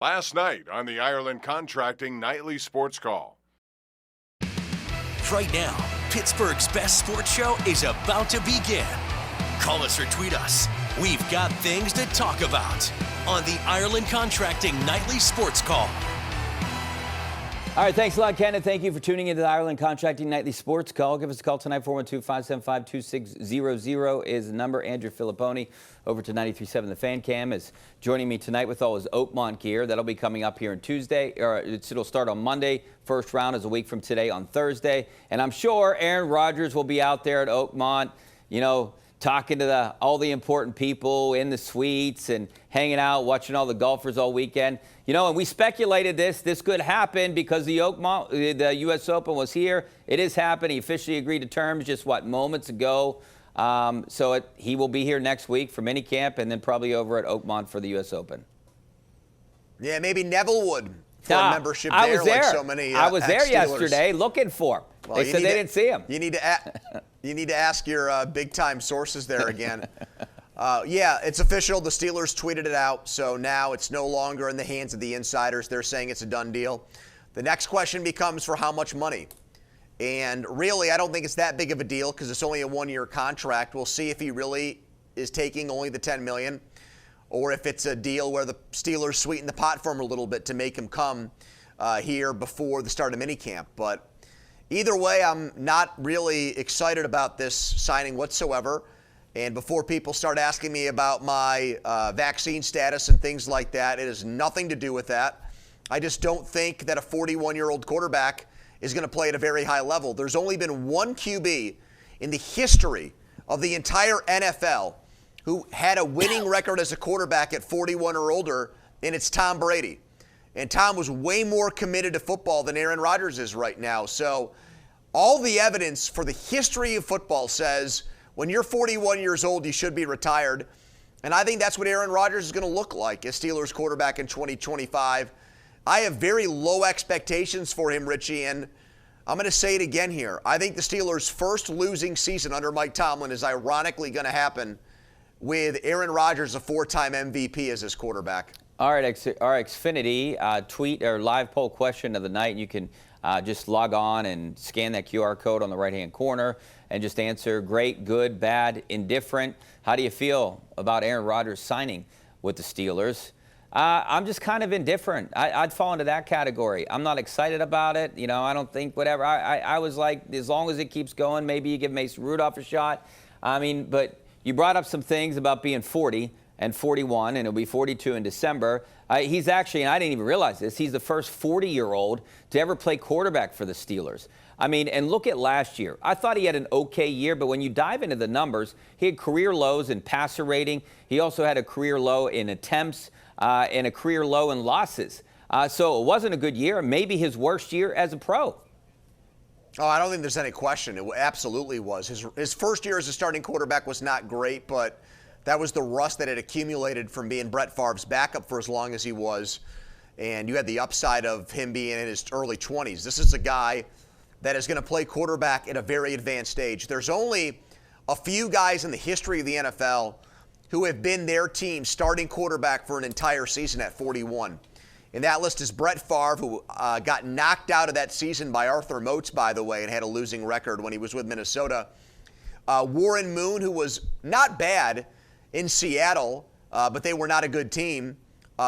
Last night on the Ireland Contracting Nightly Sports Call. Right now, Pittsburgh's best sports show is about to begin. Call us or tweet us. We've got things to talk about on the Ireland Contracting Nightly Sports Call. All right, thanks a lot, Ken, and thank you for tuning into the Ireland Contracting Nightly Sports Call. Give us a call tonight, 412-575-2600 is the number. Andrew Fillipponi over to 93.7 The Fan Cam is joining me tonight with all his Oakmont gear. That'll be coming up here on Tuesday, or it'll start on Monday. First round is a week from today on Thursday. And I'm sure Aaron Rodgers will be out there at Oakmont, talking to all the important people in the suites and hanging out, watching all the golfers all weekend. And we speculated this could happen because the U.S. Open was here. It is happening. He officially agreed to terms just, moments ago. He will be here next week for minicamp and then probably over at Oakmont for the U.S. Open. Yeah, maybe Neville would for a membership there. I was there. Like so many, I was there yesterday looking for him. Well, they said they didn't see him. You need to ask your big-time sources there again. Yeah, it's official. The Steelers tweeted it out, so now it's no longer in the hands of the insiders. They're saying it's a done deal. The next question becomes for how much money. And really, I don't think it's that big of a deal because it's only a one-year contract. We'll see if he really is taking only the $10 million or if it's a deal where the Steelers sweeten the pot for him a little bit to make him come here before the start of minicamp. But either way, I'm not really excited about this signing whatsoever. And before people start asking me about my vaccine status and things like that, it has nothing to do with that. I just don't think that a 41-year-old quarterback is going to play at a very high level. There's only been one QB in the history of the entire NFL who had a winning record as a quarterback at 41 or older, and it's Tom Brady. And Tom was way more committed to football than Aaron Rodgers is right now. So all the evidence for the history of football says when you're 41 years old, you should be retired. And I think that's what Aaron Rodgers is going to look like as Steelers quarterback in 2025. I have very low expectations for him, Richie, and I'm going to say it again here. I think the Steelers' first losing season under Mike Tomlin is ironically going to happen with Aaron Rodgers, a four-time MVP, as his quarterback. All right, our Xfinity tweet or live poll question of the night. You can just log on and scan that QR code on the right-hand corner and just answer great, good, bad, indifferent. How do you feel about Aaron Rodgers signing with the Steelers? I'm just kind of indifferent. I'd fall into that category. I'm not excited about it. I don't think whatever. I was like, as long as it keeps going, maybe you give Mason Rudolph a shot. But you brought up some things about being 40 and 41, and it'll be 42 in December. He's actually, and I didn't even realize this, he's the first 40-year-old to ever play quarterback for the Steelers. And look at last year. I thought he had an okay year, but when you dive into the numbers, he had career lows in passer rating. He also had a career low in attempts and a career low in losses. So it wasn't a good year, maybe his worst year as a pro. Oh, I don't think there's any question. It absolutely was. His first year as a starting quarterback was not great, but that was the rust that had accumulated from being Brett Favre's backup for as long as he was. And you had the upside of him being in his early 20s. This is a guy that is going to play quarterback at a very advanced stage. There's only a few guys in the history of the NFL who have been their team starting quarterback for an entire season at 41. And that list is Brett Favre, who got knocked out of that season by Arthur Moats, by the way, and had a losing record when he was with Minnesota. Warren Moon, who was not bad in Seattle, but they were not a good team.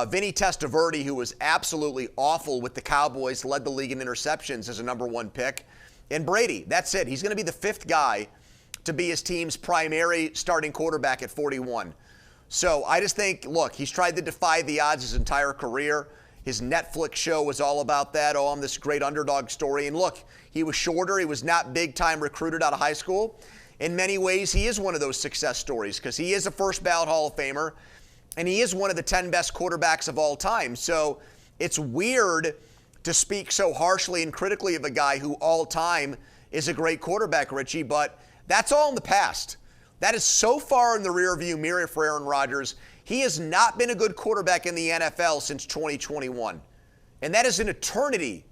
Vinny Testaverde, who was absolutely awful with the Cowboys, led the league in interceptions as a number one pick. And Brady, that's it. He's going to be the fifth guy to be his team's primary starting quarterback at 41. So I just think, look, he's tried to defy the odds his entire career. His Netflix show was all about that. Oh, I'm this great underdog story. And look, he was shorter. He was not big-time recruited out of high school. In many ways, he is one of those success stories because he is a first-ballot Hall of Famer, and he is one of the 10 best quarterbacks of all time. So it's weird to speak so harshly and critically of a guy who all time is a great quarterback, Richie, but that's all in the past. That is so far in the rearview mirror for Aaron Rodgers. He has not been a good quarterback in the NFL since 2021, and that is an eternity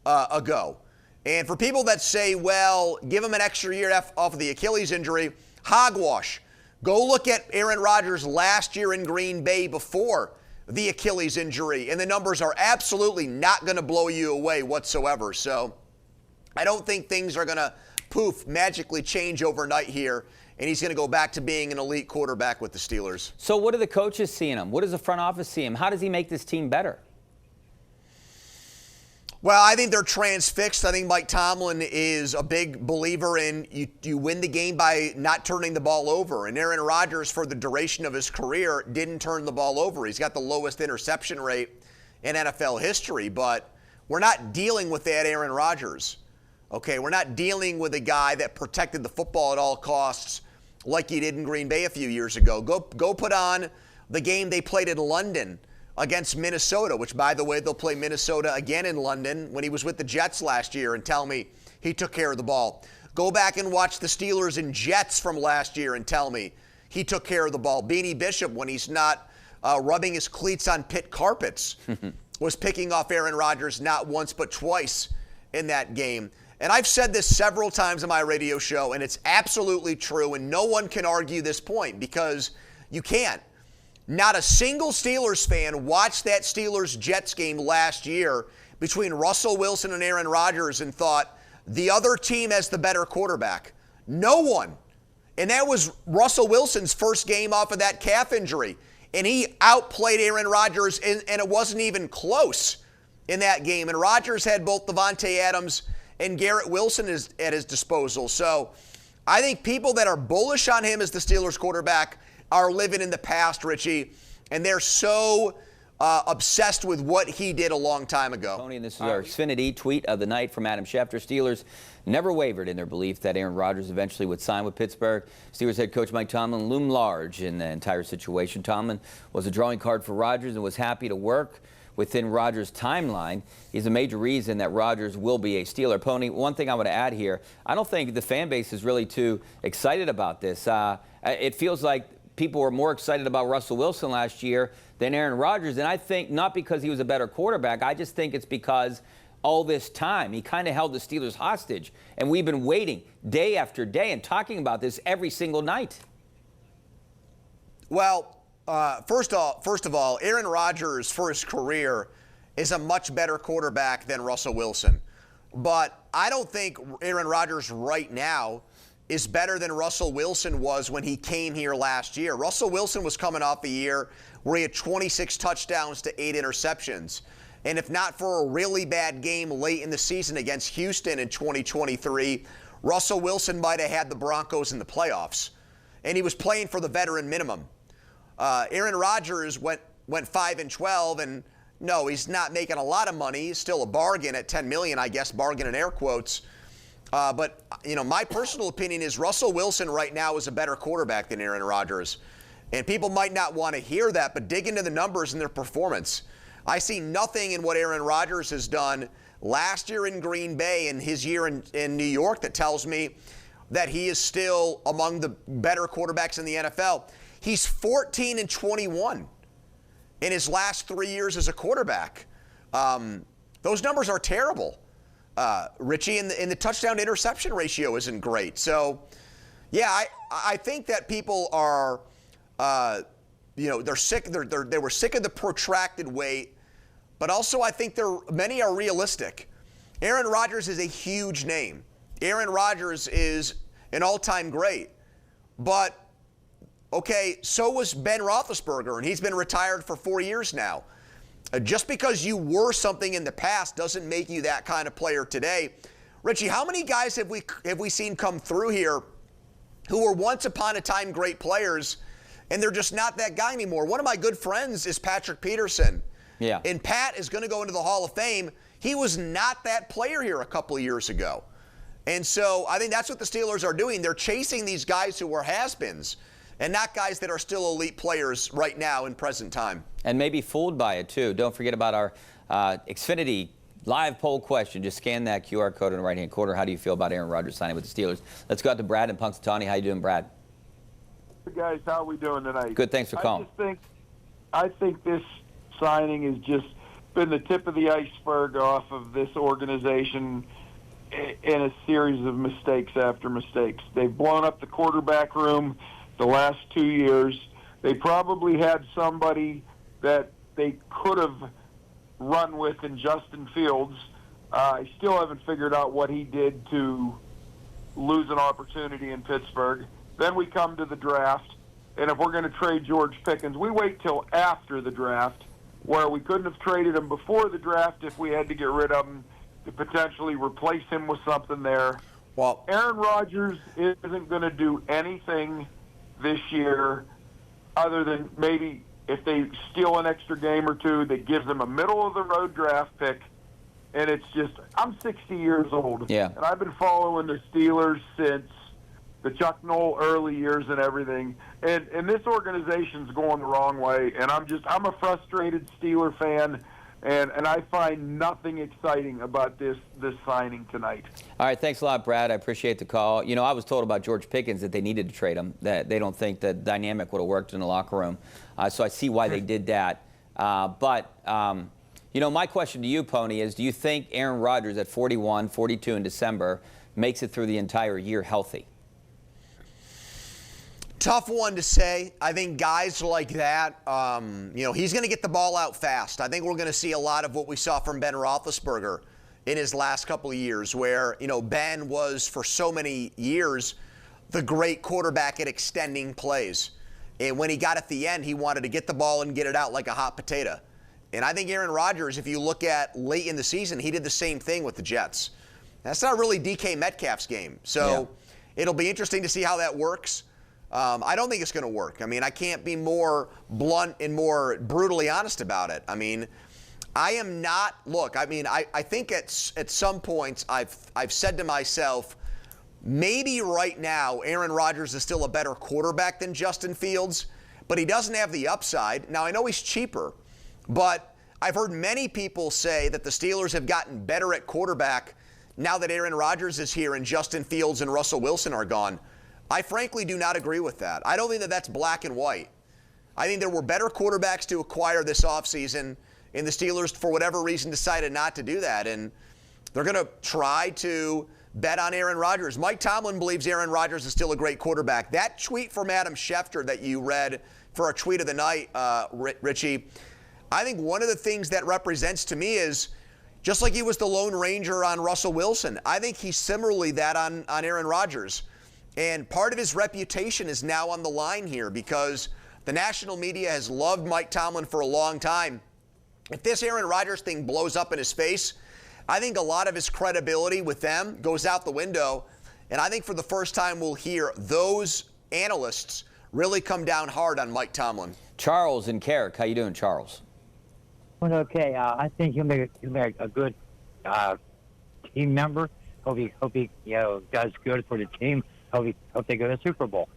ago. And for people that say, well, give him an extra year off of the Achilles injury, hogwash. Go look at Aaron Rodgers last year in Green Bay before the Achilles injury, and the numbers are absolutely not going to blow you away whatsoever. So I don't think things are going to, poof, magically change overnight here, and he's going to go back to being an elite quarterback with the Steelers. So what do the coaches see in him? What does the front office see in him? How does he make this team better? Well, I think they're transfixed. I think Mike Tomlin is a big believer in you win the game by not turning the ball over. And Aaron Rodgers, for the duration of his career, didn't turn the ball over. He's got the lowest interception rate in NFL history. But we're not dealing with that Aaron Rodgers. Okay, we're not dealing with a guy that protected the football at all costs like he did in Green Bay a few years ago. Go put on the game they played in London against Minnesota, which, by the way, they'll play Minnesota again in London when he was with the Jets last year, and tell me he took care of the ball. Go back and watch the Steelers and Jets from last year and tell me he took care of the ball. Beanie Bishop, when he's not rubbing his cleats on pit carpets, was picking off Aaron Rodgers not once but twice in that game. And I've said this several times on my radio show, and it's absolutely true, and no one can argue this point because you can't. Not a single Steelers fan watched that Steelers-Jets game last year between Russell Wilson and Aaron Rodgers and thought the other team has the better quarterback. No one. And that was Russell Wilson's first game off of that calf injury. And he outplayed Aaron Rodgers, and it wasn't even close in that game. And Rodgers had both Devontae Adams and Garrett Wilson at his disposal. So I think people that are bullish on him as the Steelers quarterback are living in the past, Richie, and they're so obsessed with what he did a long time ago. Tony, and this is our Xfinity tweet of the night from Adam Schefter. Steelers never wavered in their belief that Aaron Rodgers eventually would sign with Pittsburgh. Steelers head coach Mike Tomlin loomed large in the entire situation. Tomlin was a drawing card for Rodgers and was happy to work within Rodgers' timeline. He's a major reason that Rodgers will be a Steeler. Pony, one thing I want to add here, I don't think the fan base is really too excited about this. It feels like people were more excited about Russell Wilson last year than Aaron Rodgers, and I think not because he was a better quarterback. I just think it's because all this time he kind of held the Steelers hostage, and we've been waiting day after day and talking about this every single night. Well, first of all, Aaron Rodgers, for his career, is a much better quarterback than Russell Wilson. But I don't think Aaron Rodgers right now is better than Russell Wilson was when he came here last year. Russell Wilson was coming off a year where he had 26 touchdowns to 8 interceptions. And if not for a really bad game late in the season against Houston in 2023, Russell Wilson might have had the Broncos in the playoffs. And he was playing for the veteran minimum. Aaron Rodgers went 5-12, and no, he's not making a lot of money. He's still a bargain at $10 million, I guess, bargain in air quotes. But, my personal opinion is Russell Wilson right now is a better quarterback than Aaron Rodgers. And people might not want to hear that, but dig into the numbers and their performance. I see nothing in what Aaron Rodgers has done last year in Green Bay and his year in New York that tells me that he is still among the better quarterbacks in the NFL. He's 14-21 in his last 3 years as a quarterback. Those numbers are terrible. Richie, and the touchdown to interception ratio isn't great. So, yeah, I think that people are, they're sick. They were sick of the protracted wait, but also I think many are realistic. Aaron Rodgers is a huge name. Aaron Rodgers is an all-time great, but okay, so was Ben Roethlisberger, and he's been retired for 4 years now. Just because you were something in the past doesn't make you that kind of player today. Richie, how many guys have we seen come through here who were once upon a time great players, and they're just not that guy anymore? One of my good friends is Patrick Peterson. Yeah. And Pat is going to go into the Hall of Fame. He was not that player here a couple of years ago. And so I think that's what the Steelers are doing. They're chasing these guys who were has-beens and not guys that are still elite players right now in present time. And maybe fooled by it, too. Don't forget about our Xfinity live poll question. Just scan that QR code in the right-hand corner. How do you feel about Aaron Rodgers signing with the Steelers? Let's go out to Brad in Punxsutawney. How you doing, Brad? Hey guys, how are we doing tonight? Good, thanks for calling. I think this signing has just been the tip of the iceberg off of this organization in a series of mistakes after mistakes. They've blown up the quarterback room the last 2 years. They probably had somebody that they could have run with in Justin Fields. I still haven't figured out what he did to lose an opportunity in Pittsburgh. Then we come to the draft, and if we're going to trade George Pickens, we wait till after the draft, where we couldn't have traded him before the draft if we had to get rid of him to potentially replace him with something there. Well, Aaron Rodgers isn't going to do anything this year other than maybe if they steal an extra game or two that gives them a middle-of-the-road draft pick. And it's just, I'm 60 years old. Yeah. And I've been following the Steelers since the Chuck Noll early years and everything. And this organization's going the wrong way. And I'm a frustrated Steeler fan. And I find nothing exciting about this signing tonight. All right, thanks a lot, Brad. I appreciate the call. You know, I was told about George Pickens that they needed to trade him, that they don't think the dynamic would have worked in the locker room. So I see why they did that. You know, my question to you, Pony, is do you think Aaron Rodgers at 41, 42 in December makes it through the entire year healthy? Tough one to say. I think guys like that, you know, he's going to get the ball out fast. I think we're going to see a lot of what we saw from Ben Roethlisberger in his last couple of years, where, you know, Ben was for so many years the great quarterback at extending plays. And when he got at the end, he wanted to get the ball and get it out like a hot potato. And I think Aaron Rodgers, if you look at late in the season, he did the same thing with the Jets. That's not really DK Metcalf's game. So It'll be interesting to see how that works. I don't think it's going to work. I mean, I can't be more blunt and more brutally honest about it. I mean, I am not, look, I mean, I think at some points I've said to myself, maybe right now Aaron Rodgers is still a better quarterback than Justin Fields, but he doesn't have the upside. Now, I know he's cheaper, but I've heard many people say that the Steelers have gotten better at quarterback now that Aaron Rodgers is here and Justin Fields and Russell Wilson are gone. I frankly do not agree with that. I don't think that that's black and white. I think there were better quarterbacks to acquire this offseason, and the Steelers, for whatever reason, decided not to do that. And they're going to try to bet on Aaron Rodgers. Mike Tomlin believes Aaron Rodgers is still a great quarterback. That tweet from Adam Schefter that you read for our tweet of the night, Richie, I think one of the things that represents to me is, just like he was the Lone Ranger on Russell Wilson, I think he's similarly that on Aaron Rodgers. And part of his reputation is now on the line here because the national media has loved Mike Tomlin for a long time. If this Aaron Rodgers thing blows up in his face, I think a lot of his credibility with them goes out the window. And I think for the first time we'll hear those analysts really come down hard on Mike Tomlin. Charles in Carrick. How you doing, Charles? Okay. I think he'll make a good team member. Hope he does good for the team. Hope they go to the Super Bowl.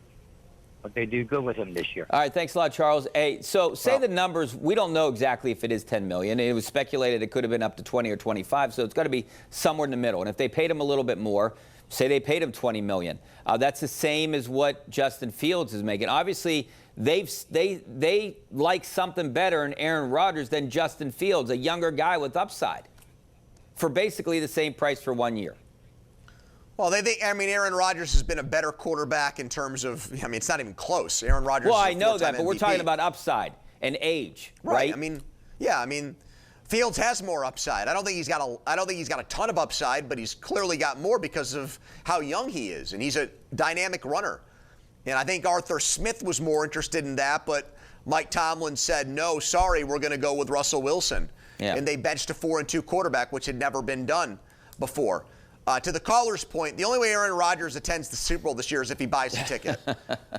Hope they do good with him this year. All right, thanks a lot, Charles. Hey, so say the numbers. We don't know exactly if it is $10 million. It was speculated it could have been up to 20 or 25, so it's got to be somewhere in the middle. And if they paid him a little bit more, say they paid him $20 million, that's the same as what Justin Fields is making. Obviously, they like something better in Aaron Rodgers than Justin Fields, a younger guy with upside, for basically the same price for 1 year. Well, Aaron Rodgers has been a better quarterback in terms of, I mean, it's not even close. Aaron Rodgers. Well, is I know four-time that, but MVP. we're talking about upside and age, right? I mean, Fields has more upside. I don't think he's got a ton of upside, but he's clearly got more because of how young he is, and he's a dynamic runner. And I think Arthur Smith was more interested in that, but Mike Tomlin said, no, sorry, we're going to go with Russell Wilson. Yeah. And they benched a 4-2 quarterback, which had never been done before. To the caller's point, the only way Aaron Rodgers attends the Super Bowl this year is if he buys a ticket.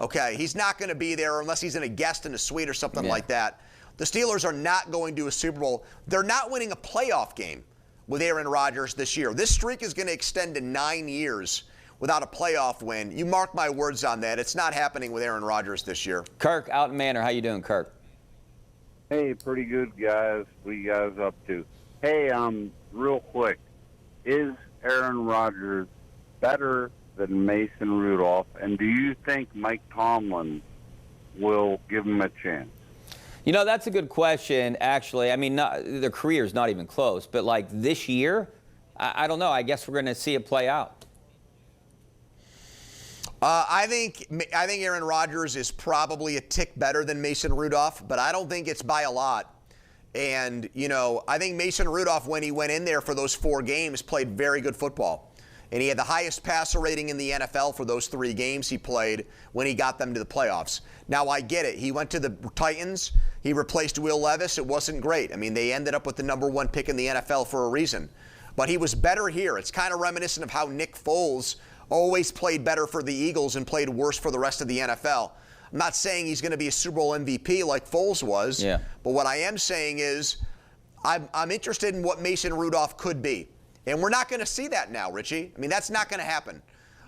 Okay, he's not going to be there unless he's in a guest in a suite or something like that. The Steelers are not going to a Super Bowl. They're not winning a playoff game with Aaron Rodgers this year. This streak is going to extend to 9 years without a playoff win. You mark my words on that. It's not happening with Aaron Rodgers this year. Kirk out in Manor. How you doing, Kirk? Hey, pretty good, guys. What you guys up to? Hey, real quick, is Aaron Rodgers better than Mason Rudolph, and do you think Mike Tomlin will give him a chance? You know, that's a good question, actually. I mean, their career's not even close, but like this year, I don't know. I guess we're going to see it play out. I think Aaron Rodgers is probably a tick better than Mason Rudolph, but I don't think it's by a lot. And, I think Mason Rudolph, when he went in there for those 4 games, played very good football. And he had the highest passer rating in the NFL for those 3 games he played when he got them to the playoffs. Now, I get it. He went to the Titans. He replaced Will Levis. It wasn't great. I mean, they ended up with the number 1 pick in the NFL for a reason. But he was better here. It's kind of reminiscent of how Nick Foles always played better for the Eagles and played worse for the rest of the NFL. I'm not saying he's going to be a Super Bowl MVP like Foles was. Yeah. But what I am saying is I'm interested in what Mason Rudolph could be. And we're not going to see that now, Richie. I mean, that's not going to happen.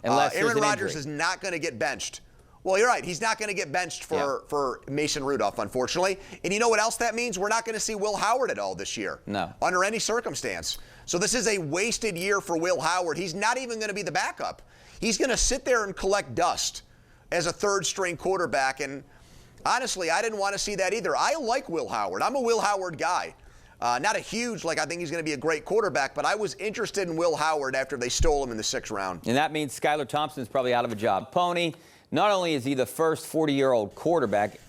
Unless Aaron an Rodgers injury. is not going to get benched. Well, you're right. He's not going to get benched for Mason Rudolph, unfortunately. And you know what else that means? We're not going to see Will Howard at all this year. No. Under any circumstance. So this is a wasted year for Will Howard. He's not even going to be the backup. He's going to sit there and collect dust as a third-string quarterback. And honestly, I didn't want to see that either. I like Will Howard. I'm a Will Howard guy. Not a huge, I think he's going to be a great quarterback, but I was interested in Will Howard after they stole him in the 6th round. And that means Skylar Thompson's probably out of a job. Pony, not only is he the first 40-year-old quarterback,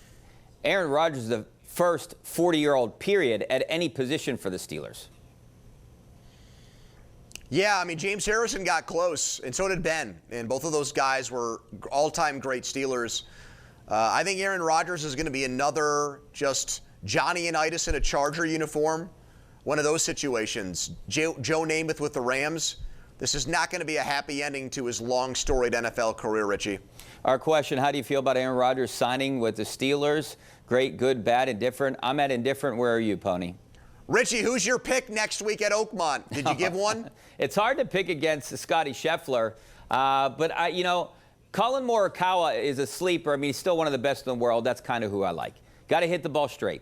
Aaron Rodgers is the first 40-year-old period at any position for the Steelers. Yeah, I mean, James Harrison got close, and so did Ben. And both of those guys were all-time great Steelers. I think Aaron Rodgers is going to be another just Johnny-unitas in a Charger uniform. One of those situations. Joe Namath with the Rams. This is not going to be a happy ending to his long, storied NFL career, Richie. Our question, how do you feel about Aaron Rodgers signing with the Steelers? Great, good, bad, indifferent. I'm at indifferent. Where are you, Pony? Richie, who's your pick next week at Oakmont? Did you give one? It's hard to pick against Scotty Scheffler, but Colin Morikawa is a sleeper. I mean, he's still one of the best in the world. That's kind of who I like. Got to hit the ball straight.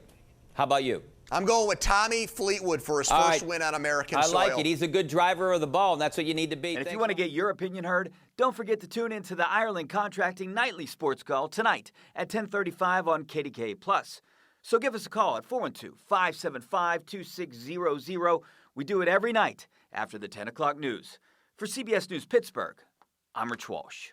How about you? I'm going with Tommy Fleetwood for his first win on American soil. I like it. He's a good driver of the ball, and that's what you need to be. And if you want to get your opinion heard, don't forget to tune in to the Ireland Contracting Nightly Sports Call tonight at 10:35 on KDKA+. So give us a call at 412-575-2600. We do it every night after the 10 o'clock news. For CBS News Pittsburgh, I'm Rich Walsh.